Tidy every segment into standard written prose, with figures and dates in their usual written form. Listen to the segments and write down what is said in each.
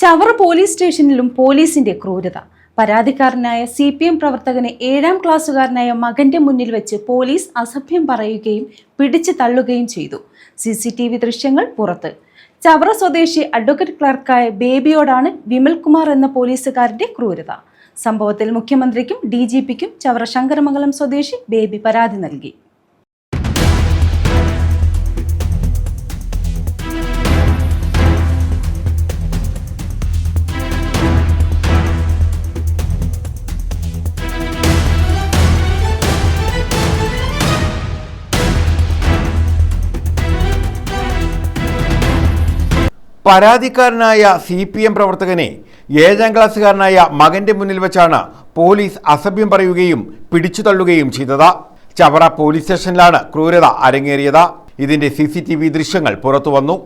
Chavara police സ്റ്റേഷനിലും പോലീസിന്റെ ക്രൂരത. പരാതിക്കാരനായ CPM പ്രവർത്തകനെ 7ാം ക്ലാസ്സുകാരനായ മകന്റെ മുന്നിൽ വെച്ച് പോലീസ് അസഭ്യം പറയുകയും പിടിച്ചു തള്ളുകയും ചെയ്തു. CCTV ദൃശ്യങ്ങൾ പുറത്ത്. ചവറ സ്വദേശി അഡ്വക്കേറ്റ് ക്ലർക്കായ ബേബിയോടാണ് വിമൽകുമാർ എന്ന പോലീസുകാരന്റെ ക്രൂരത. സംഭവത്തിൽ മുഖ്യമന്ത്രിക്കും DGPക്കും ചവറ ശങ്കരമംഗലം സ്വദേശി ബേബി പരാതി നൽകി. പരാതിക്കാരനായ CPM പ്രവർത്തകനെ 7ാം ക്ലാസ്സുകാരനായ മകന്റെ മുന്നിൽ വെച്ചാണ് പോലീസ് അസഭ്യം പറയുകയും പിടിച്ചു തള്ളുകയും ചെയ്തത്. ചവറ പോലീസ് സ്റ്റേഷനിലാണ് ക്രൂരത അരങ്ങേറിയത്. ഇതിന്റെ CCTV ദൃശ്യങ്ങൾ പുറത്തുവന്നു.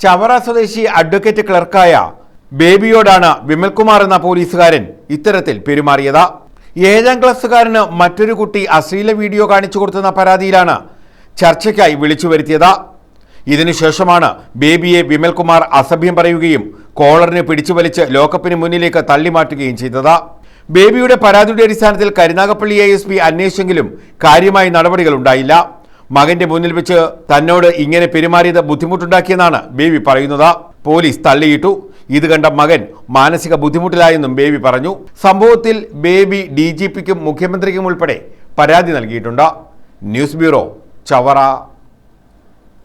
ചവറ സ്വദേശി അഡ്വക്കേറ്റ് ക്ലർക്കായ ബേബിയോടാണ് വിമൽകുമാർ എന്ന പോലീസുകാരൻ ഇത്തരത്തിൽ പെരുമാറിയത്. 7ാം ക്ലാസ്സുകാരന് മറ്റൊരു കുട്ടി അശ്ലീല വീഡിയോ കാണിച്ചു കൊടുത്തെന്ന പരാതിയിലാണ് ചർച്ചയ്ക്കായി വിളിച്ചു വരുത്തിയത്. ഇതിനുശേഷമാണ് ബേബിയെ വിമൽകുമാർ അസഭ്യം പറയുകയും കോളറിന് പിടിച്ചു വലിച്ച് ലോക്കപ്പിന് മുന്നിലേക്ക് തള്ളിമാറ്റുകയും ചെയ്തത്. ബേബിയുടെ പരാതിയുടെ അടിസ്ഥാനത്തിൽ കരുനാഗപ്പള്ളി ASP അന്വേഷിച്ചെങ്കിലും കാര്യമായ നടപടികൾ ഉണ്ടായില്ല. മകന്റെ മുന്നിൽ വെച്ച് തന്നോട് ഇങ്ങനെ പെരുമാറിയത് ബുദ്ധിമുട്ടുണ്ടാക്കിയെന്നാണ് ബേബി പറയുന്നത്. പോലീസ് തള്ളിയിട്ടു. ഇത് കണ്ട മകൻ മാനസിക ബുദ്ധിമുട്ടിലായെന്നും ബേബി പറഞ്ഞു. സംഭവത്തിൽ ബേബി DGPക്കും മുഖ്യമന്ത്രിക്കും ഉൾപ്പെടെ പരാതി നൽകിയിട്ടുണ്ട്. News bureau, Chavara.